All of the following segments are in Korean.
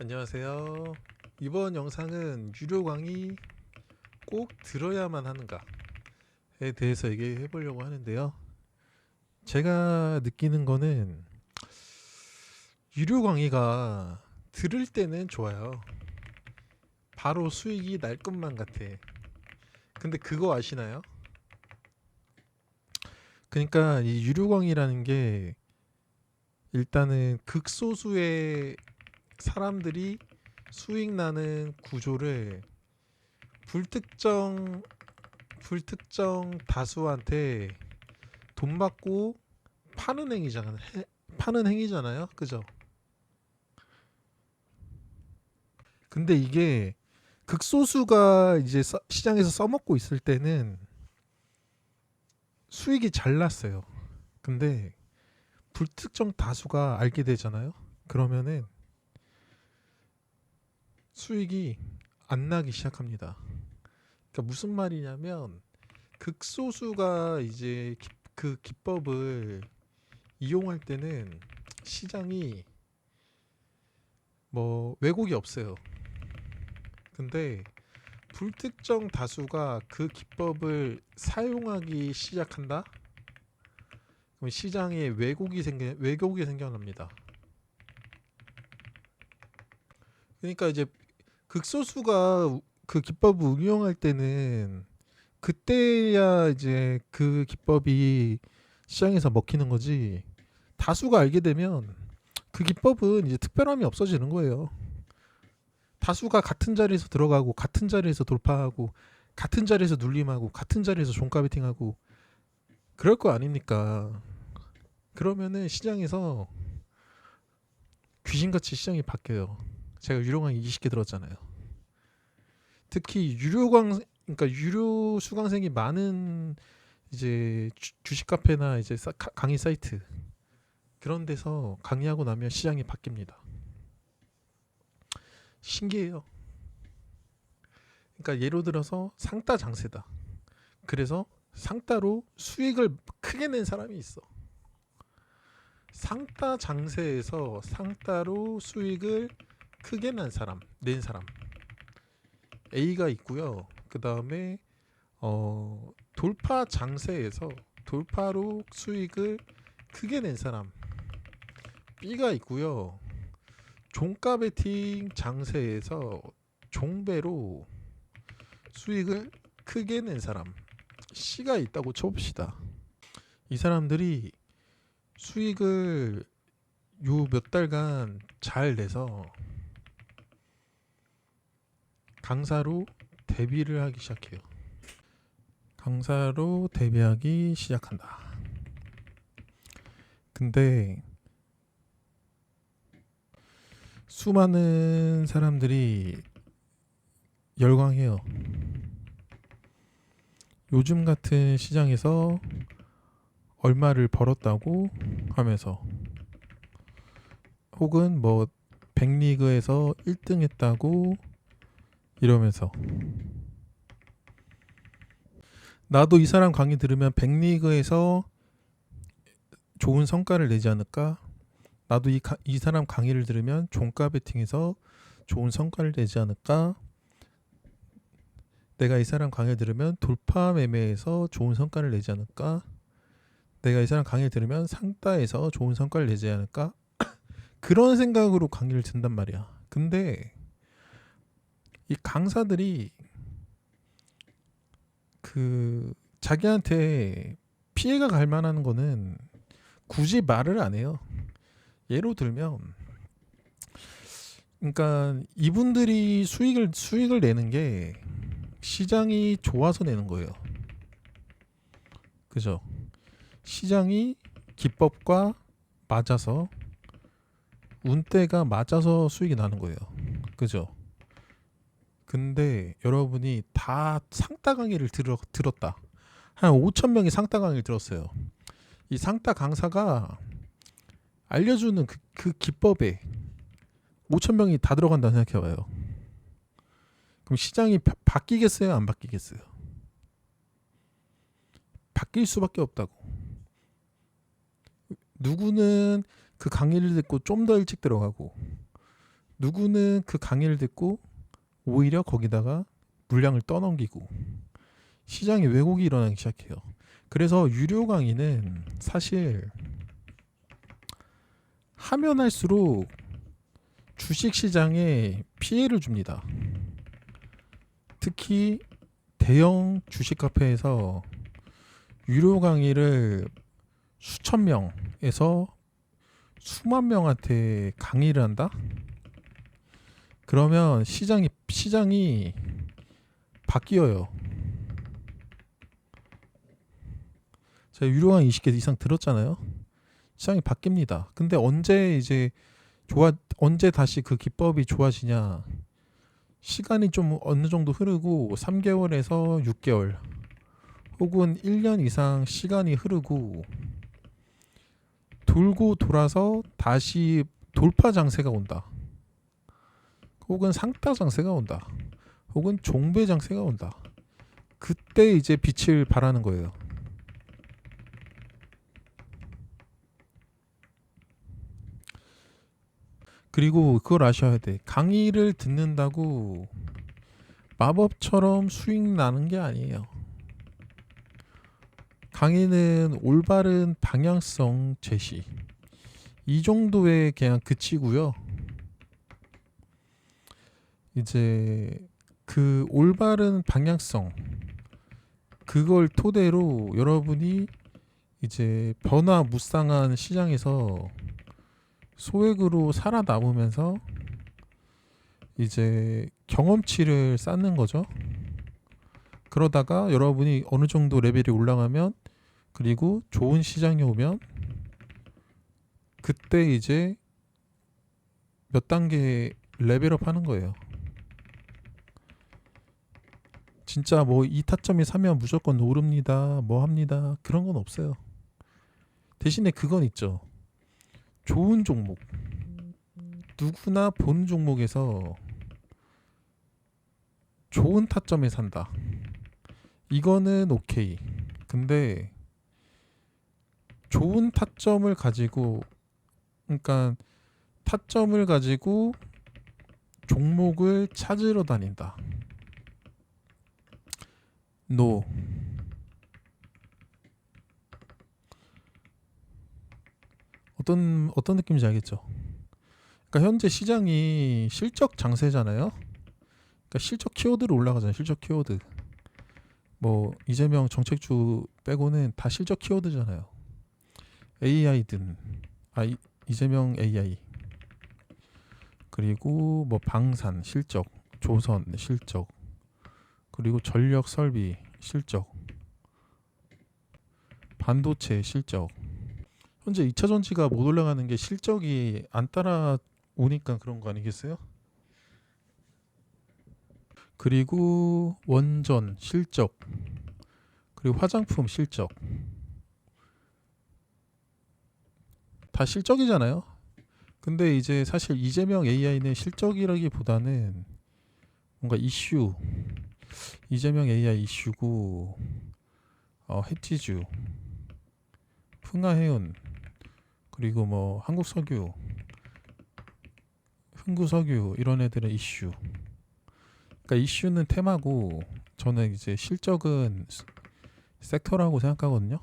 안녕하세요. 이번 영상은 유료 강의 꼭 들어야만 하는가에 대해서 얘기해 보려고 하는데요. 제가 느끼는 거는 유료 강의가 들을 때는 좋아요. 바로 수익이 날 것만 같아. 근데 그거 아시나요? 그러니까 이 유료 강의라는 게 일단은 극소수의 사람들이 수익 나는 구조를 불특정 다수한테 돈 받고 파는 행위잖아요. 그죠? 근데 이게 극소수가 이제 시장에서 써먹고 있을 때는 수익이 잘 났어요. 근데 불특정 다수가 알게 되잖아요. 그러면은 수익이 안 나기 시작합니다. 그러니까 무슨 말이냐면 극소수가 이제 그 기법을 이용할 때는 시장이 뭐 왜곡이 없어요. 근데 불특정 다수가 그 기법을 사용하기 시작한다? 그럼 시장에 왜곡이 생겨납니다. 그러니까 이제 극소수가 그 기법을 운용할 때는 그때야 이제 그 기법이 시장에서 먹히는 거지. 다수가 알게 되면 그 기법은 이제 특별함이 없어지는 거예요. 다수가 같은 자리에서 들어가고 같은 자리에서 돌파하고 같은 자리에서 눌림하고 같은 자리에서 종가 베팅하고 그럴 거 아닙니까? 그러면은 시장에서 귀신같이 시장이 바뀌어요. 제가 유료강 20개 들었잖아요. 특히 그러니까 유료 수강생이 많은 이제 주식 카페나 이제 강의 사이트 그런 데서 강의하고 나면 시장이 바뀝니다. 신기해요. 그러니까 예로 들어서 상따 장세다. 그래서 상따로 수익을 크게 낸 사람이 있어. 상따 장세에서 상따로 수익을 크게 낸 사람 A가 있고요. 그 다음에 돌파 장세에서 돌파로 수익을 크게 낸 사람 B가 있고요. 종가 베팅 장세에서 종배로 수익을 크게 낸 사람 C가 있다고 쳐봅시다. 이 사람들이 수익을 요 몇 달간 잘 내서 강사로 데뷔를 하기 시작해요. 강사로 데뷔하기 시작한다. 근데 수많은 사람들이 열광해요. 요즘 같은 시장에서 얼마를 벌었다고 하면서 혹은 뭐 100리그에서 1등 했다고 이러면서 나도 이 사람 강의 들으면 100리그에서 좋은 성과를 내지 않을까? 나도 이 사람 강의를 들으면 종가 베팅에서 좋은 성과를 내지 않을까? 내가 이 사람 강의를 들으면 돌파 매매에서 좋은 성과를 내지 않을까? 내가 이 사람 강의를 들으면 상따에서 좋은 성과를 내지 않을까? 그런 생각으로 강의를 듣는단 말이야. 근데 이 강사들이 그 자기한테 피해가 갈 만한 거는 굳이 말을 안 해요. 예로 들면 그러니까 이분들이 수익을 내는 게 시장이 좋아서 내는 거예요. 그죠? 시장이 기법과 맞아서 운대가 맞아서 수익이 나는 거예요. 그죠? 근데 여러분이 다 상따 강의를 들었다. 한 5천 명이 상따 강의를 들었어요. 이 상따 강사가 알려주는 그 기법에 5천 명이 다 들어간다고 생각해봐요. 그럼 시장이 바뀌겠어요? 안 바뀌겠어요? 바뀔 수밖에 없다고. 누구는 그 강의를 듣고 좀 더 일찍 들어가고 누구는 그 강의를 듣고 오히려 거기다가 물량을 떠넘기고 시장에 왜곡이 일어나기 시작해요. 그래서 유료 강의는 사실 하면 할수록 주식 시장에 피해를 줍니다. 특히 대형 주식 카페에서 유료 강의를 수천 명에서 수만 명한테 강의를 한다? 그러면 시장이 바뀌어요. 제가 유료 강의 20개 이상 들었잖아요. 시장이 바뀝니다. 근데 언제 다시 그 기법이 좋아지냐? 시간이 좀 어느 정도 흐르고 3개월에서 6개월 혹은 1년 이상 시간이 흐르고 돌고 돌아서 다시 돌파 장세가 온다. 혹은 상따 장세가 온다. 혹은 종배 장세가 온다. 그때 이제 빛을 발하는 거예요. 그리고 그걸 아셔야 돼. 강의를 듣는다고 마법처럼 수익 나는 게 아니에요. 강의는 올바른 방향성 제시 이 정도에 그냥 그치고요. 이제 그 올바른 방향성 그걸 토대로 여러분이 이제 변화무쌍한 시장에서 소액으로 살아남으면서 이제 경험치를 쌓는 거죠. 그러다가 여러분이 어느 정도 레벨이 올라가면 그리고 좋은 시장이 오면 그때 이제 몇 단계 레벨업 하는 거예요. 진짜 뭐 이 타점이 사면 무조건 오릅니다. 뭐 합니다. 그런 건 없어요. 대신에 그건 있죠. 좋은 종목. 누구나 본 종목에서 좋은 타점에 산다. 이거는 오케이. 근데 좋은 타점을 가지고 그러니까 타점을 가지고 종목을 찾으러 다닌다. No. 어떤 느낌인지 알겠죠? 그러니까 현재 시장이 실적 장세잖아요. 그러니까 실적 키워드로 올라가잖아요. 실적 키워드. 뭐 이재명 정책주 빼고는 다 실적 키워드잖아요. AI든 이재명 AI 그리고 뭐 방산 실적, 조선 실적, 그리고 전력 설비 실적, 반도체 실적. 현재 2차 전지가 못 올라가는 게 실적이 안 따라오니까 그런 거 아니겠어요? 그리고 원전 실적, 그리고 화장품 실적. 다 실적이잖아요. 근데 이제 사실 이재명 AI는 실적이라기보다는 뭔가 이슈, 이재명 AI 이슈고 해치주, 흥하해운, 그리고 뭐 한국석유, 흥구석유 이런 애들의 이슈. 그러니까 이슈는 테마고 저는 이제 실적은 섹터라고 생각하거든요.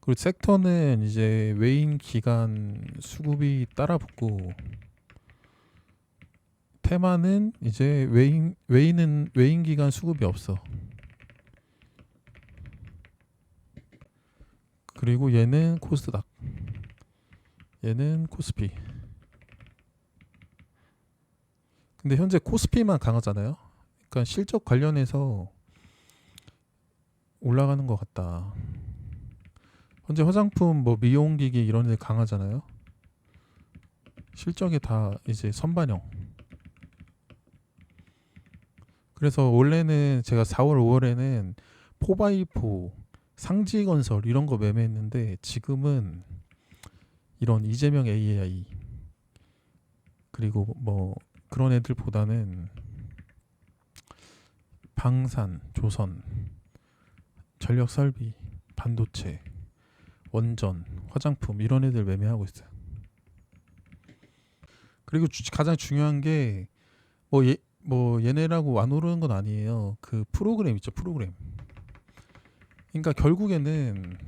그리고 섹터는 이제 외인 기관 수급이 따라붙고 테마는 이제 외인 기관 수급이 없어. 그리고 얘는 코스닥, 얘는 코스피. 근데 현재 코스피만 강하잖아요. 그러니까 실적 관련해서 올라가는 것 같다. 현재 화장품 뭐 미용기기 이런 데 강하잖아요. 실적이 다 이제 선반영. 그래서 원래는 제가 4월 5월에는 4x4 상지건설 이런 거 매매했는데 지금은 이런 이재명 AI 그리고 뭐 그런 애들보다는 방산, 조선, 전력 설비, 반도체, 원전, 화장품 이런 애들 매매하고 있어요. 그리고 가장 중요한 게 뭐 얘네라고 안 오르는 건 아니에요. 그 프로그램 있죠, 프로그램. 그러니까 결국에는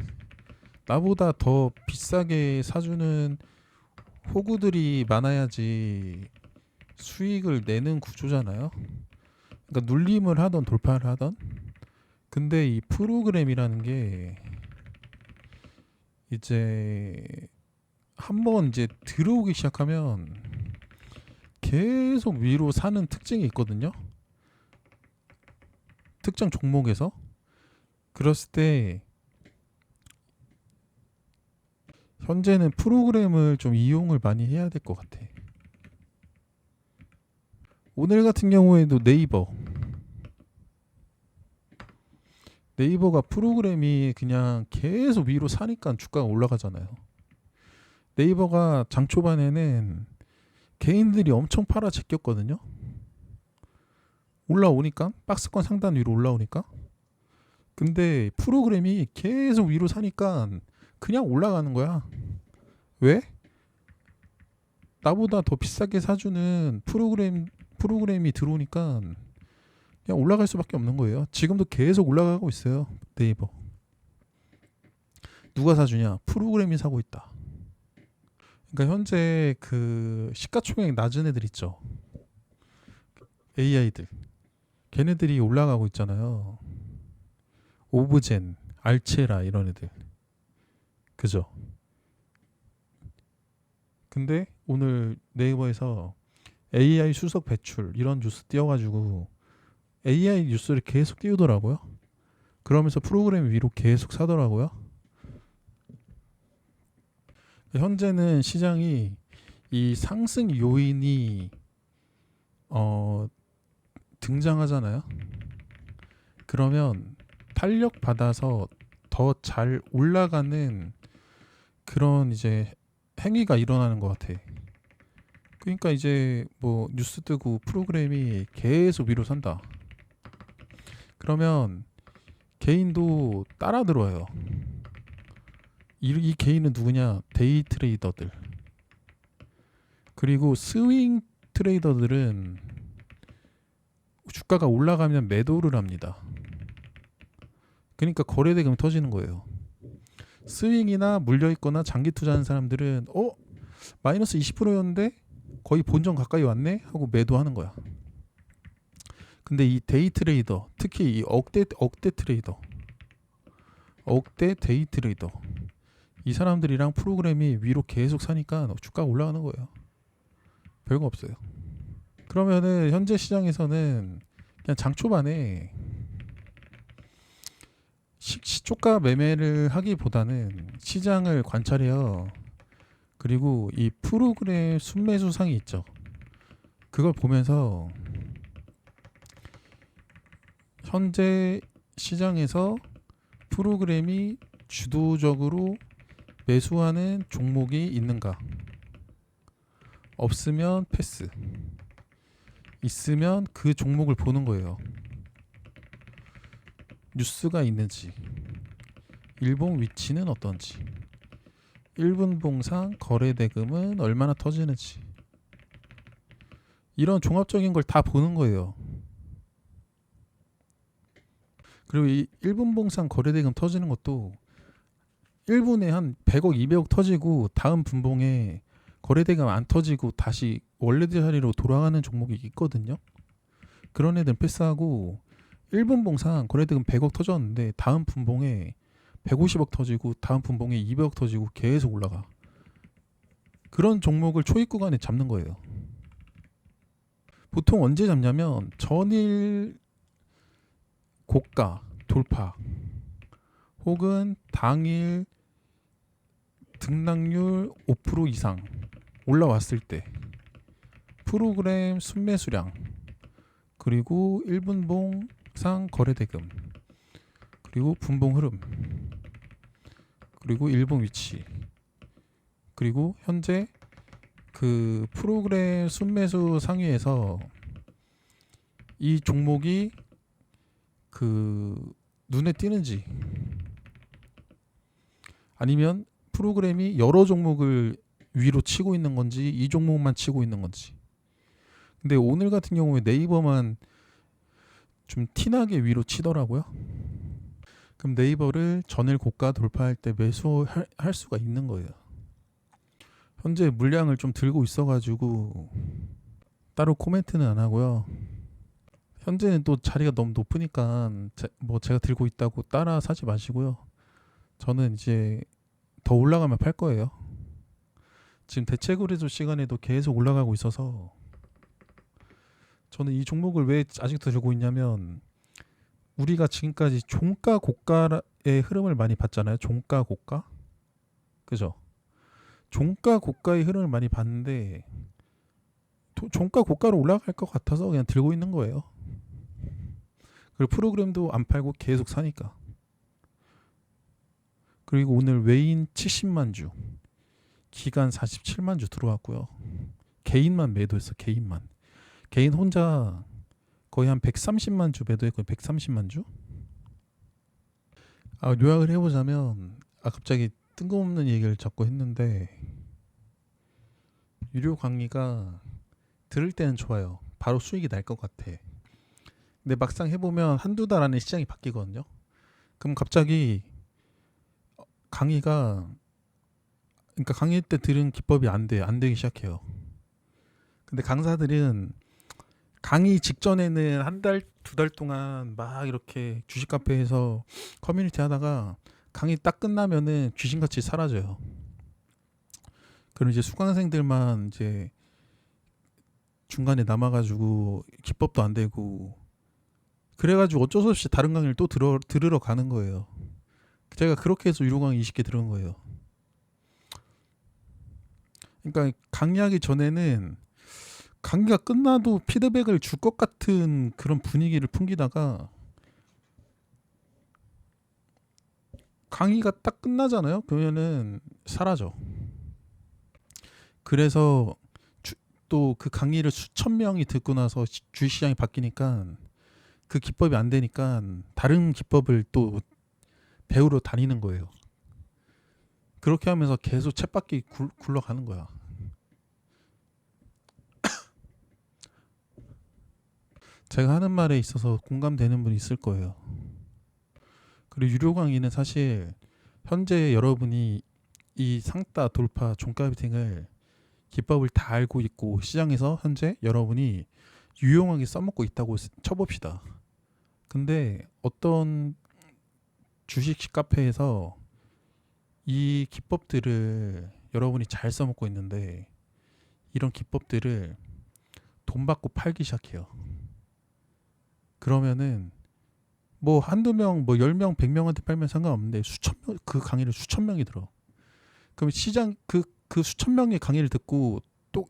나보다 더 비싸게 사주는 호구들이 많아야지 수익을 내는 구조잖아요. 그러니까 눌림을 하던 돌파를 하던. 근데 이 프로그램이라는 게 이제 한번 이제 들어오기 시작하면 계속 위로 사는 특징이 있거든요. 특정 종목에서. 그랬을 때 현재는 프로그램을 좀 이용을 많이 해야 될 것 같아. 오늘 같은 경우에도 네이버가 프로그램이 그냥 계속 위로 사니까 주가가 올라가잖아요. 네이버가 장 초반에는 개인들이 엄청 팔아 제꼈거든요. 올라오니까 박스권 상단 위로 올라오니까. 근데 프로그램이 계속 위로 사니까 그냥 올라가는 거야. 왜? 나보다 더 비싸게 사주는 프로그램이 들어오니까 그냥 올라갈 수밖에 없는 거예요. 지금도 계속 올라가고 있어요. 네이버. 누가 사주냐? 프로그램이 사고 있다. 그러니까 현재 그 시가총액 낮은 애들 있죠. AI들. 걔네들이 올라가고 있잖아요. 오브젠, 알체라 이런 애들. 그죠? 근데 오늘 네이버에서 AI 수석 배출 이런 뉴스 띄워가지고 AI 뉴스를 계속 띄우더라고요. 그러면서 프로그램 위로 계속 사더라고요. 현재는 시장이 이 상승 요인이 등장하잖아요. 그러면 탄력 받아서 더 잘 올라가는 그런 이제 행위가 일어나는 것 같아. 그러니까 이제 뭐 뉴스 뜨고 프로그램이 계속 위로 산다. 그러면 개인도 따라 들어와요. 이 개인은 누구냐? 데이 트레이더들. 그리고 스윙 트레이더들은 주가가 올라가면 매도를 합니다. 그러니까 거래대금이 터지는 거예요. 스윙이나 물려있거나 장기 투자하는 사람들은 마이너스 20%였는데 거의 본전 가까이 왔네? 하고 매도하는 거야. 근데 이 데이 트레이더, 특히 이 억대 트레이더, 억대 데이 트레이더, 이 사람들이랑 프로그램이 위로 계속 사니까 주가가 올라가는 거예요. 별거 없어요. 그러면은 현재 시장에서는 그냥 장 초반에 시초가 매매를 하기보다는 시장을 관찰해요. 그리고 이 프로그램 순매수상이 있죠. 그걸 보면서 현재 시장에서 프로그램이 주도적으로 매수하는 종목이 있는가? 없으면 패스. 있으면 그 종목을 보는 거예요. 뉴스가 있는지, 일봉 위치는 어떤지, 1분봉상 거래대금은 얼마나 터지는지, 이런 종합적인 걸 다 보는 거예요. 그리고 이 1분봉상 거래대금 터지는 것도 1분에 한 100억, 200억 터지고 다음 분봉에 거래대금 안 터지고 다시 원래 자리로 돌아가는 종목이 있거든요. 그런 애들은 패스하고 1분 봉상 거래대금 100억 터졌는데 다음 분봉에 150억 터지고 다음 분봉에 200억 터지고 계속 올라가. 그런 종목을 초입 구간에 잡는 거예요. 보통 언제 잡냐면 전일 고가 돌파 혹은 당일 등락률 5% 이상 올라왔을 때 프로그램 순매수량 그리고 1분봉상 거래대금 그리고 분봉 흐름 그리고 일봉 위치 그리고 현재 그 프로그램 순매수 상위에서 이 종목이 그 눈에 띄는지 아니면 프로그램이 여러 종목을 위로 치고 있는 건지 이 종목만 치고 있는 건지. 근데 오늘 같은 경우에 네이버만 좀 티나게 위로 치더라고요. 그럼 네이버를 전일 고가 돌파할 때 매수할 수가 있는 거예요. 현재 물량을 좀 들고 있어가지고 따로 코멘트는 안 하고요. 현재는 또 자리가 너무 높으니까 제가 들고 있다고 따라 사지 마시고요. 저는 이제 더 올라가면 팔 거예요. 지금 대체거래소 시간에도 계속 올라가고 있어서 저는 이 종목을 왜 아직도 들고 있냐면 우리가 지금까지 종가 고가의 흐름을 많이 봤잖아요. 종가 고가, 그죠? 종가 고가의 흐름을 많이 봤는데 종가 고가로 올라갈 것 같아서 그냥 들고 있는 거예요. 그리고 프로그램도 안 팔고 계속 사니까. 그리고 오늘 외인 70만 주, 기간 47만 주 들어왔고요. 개인만 매도했어. 개인 혼자 거의 한 130만 주 매도했고 130만 주. 요약을 해보자면 갑자기 뜬금없는 얘기를 자꾸 했는데 유료 강의가 들을 때는 좋아요. 바로 수익이 날 것 같아. 근데 막상 해보면 한두 달 안에 시장이 바뀌거든요. 그럼 갑자기 강의 때 들은 기법이 안 되기 시작해요. 근데 강사들은 강의 직전에는 한 달, 두 달 동안 막 이렇게 주식 카페에서 커뮤니티 하다가 강의 딱 끝나면은 귀신같이 사라져요. 그럼 이제 수강생들만 이제 중간에 남아가지고 기법도 안 되고 그래가지고 어쩔 수 없이 다른 강의를 또 들으러 가는 거예요. 제가 그렇게 해서 유료 강의 20개 들은 거예요. 그러니까 강의하기 전에는 강의가 끝나도 피드백을 줄 것 같은 그런 분위기를 풍기다가 강의가 딱 끝나잖아요. 그러면은 사라져. 그래서 또 그 강의를 수천 명이 듣고 나서 주식시장이 바뀌니까 그 기법이 안 되니까 다른 기법을 또 배우러 다니는 거예요. 그렇게 하면서 계속 쳇바퀴 굴러가는 거야. 제가 하는 말에 있어서 공감되는 분이 있을 거예요. 그리고 유료 강의는 사실 현재 여러분이 이 상따 돌파 종가 베팅을 기법을 다 알고 있고 시장에서 현재 여러분이 유용하게 써먹고 있다고 쳐봅시다. 근데 어떤 주식 카페에서 이 기법들을 여러분이 잘 써먹고 있는데 이런 기법들을 돈 받고 팔기 시작해요. 그러면은 뭐 한두 명, 뭐 10명, 100명한테 팔면 상관없는데 수천 명, 그 강의를 수천 명이 들어. 그럼 시장 그 수천 명의 강의를 듣고 또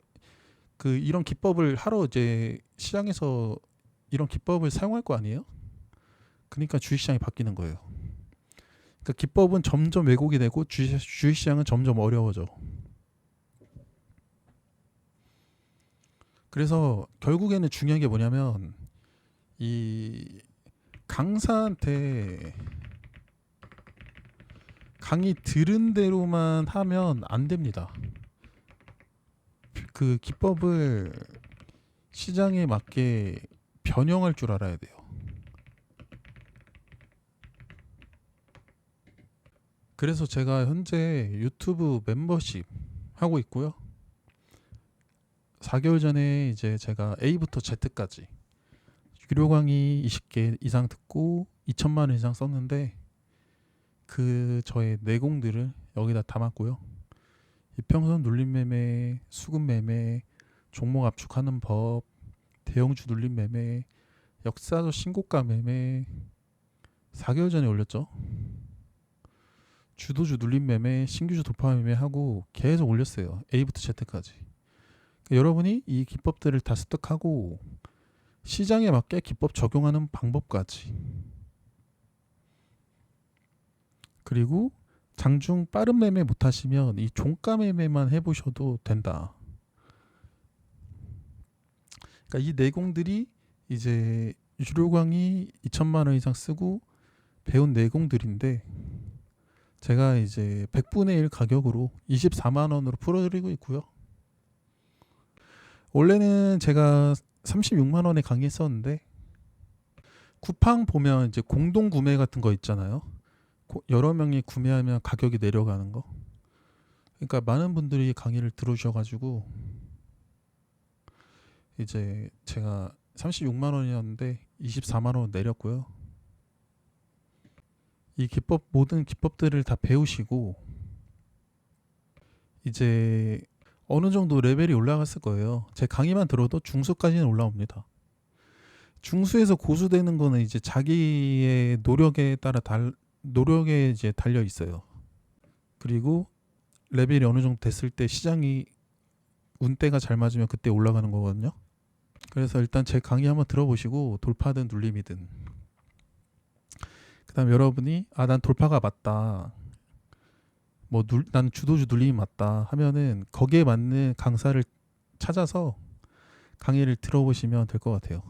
그 이런 기법을 하러 이제 시장에서 이런 기법을 사용할 거 아니에요? 그러니까 주식시장이 바뀌는 거예요. 그러니까 기법은 점점 왜곡이 되고 주식시장은 점점 어려워져. 그래서 결국에는 중요한 게 뭐냐면 이 강사한테 강의 들은 대로만 하면 안 됩니다. 그 기법을 시장에 맞게 변형할 줄 알아야 돼요. 그래서 제가 현재 유튜브 멤버십 하고 있고요. 4개월 전에 이제 제가 A부터 Z까지 유료 강의 20개 이상 듣고 2천만 원 이상 썼는데 그 저의 내공들을 여기다 담았고요. 이평선 눌림 매매, 수급 매매, 종목 압축하는 법, 대형주 눌림 매매, 역사적 신고가 매매 4개월 전에 올렸죠. 주도주 눌림 매매, 신규주 돌파 매매 하고 계속 올렸어요. A부터 Z까지. 그러니까 여러분이 이 기법들을 다 습득하고 시장에 맞게 기법 적용하는 방법까지 그리고 장중 빠른 매매 못하시면 이 종가 매매만 해보셔도 된다. 그러니까 이 내공들이 이제 유료 강의 2천만 원 이상 쓰고 배운 내공들인데 제가 이제 100분의 1 가격으로 24만 원으로 풀어드리고 있고요. 원래는 제가 36만 원에 강의했었는데 쿠팡 보면 이제 공동 구매 같은 거 있잖아요. 여러 명이 구매하면 가격이 내려가는 거. 그러니까 많은 분들이 강의를 들어주셔가지고 이제 제가 36만 원이었는데 24만 원 내렸고요. 이 기법 모든 기법들을 다 배우시고 이제 어느 정도 레벨이 올라갔을 거예요. 제 강의만 들어도 중수까지는 올라옵니다. 중수에서 고수 되는 거는 이제 자기의 노력에 따라 노력에 이제 달려 있어요. 그리고 레벨이 어느 정도 됐을 때 시장이 운때가 잘 맞으면 그때 올라가는 거거든요. 그래서 일단 제 강의 한번 들어보시고 돌파든 눌림이든 그다음 여러분이 난 돌파가 맞다. 난 주도주 눌림이 맞다 하면은 거기에 맞는 강사를 찾아서 강의를 들어보시면 될 것 같아요.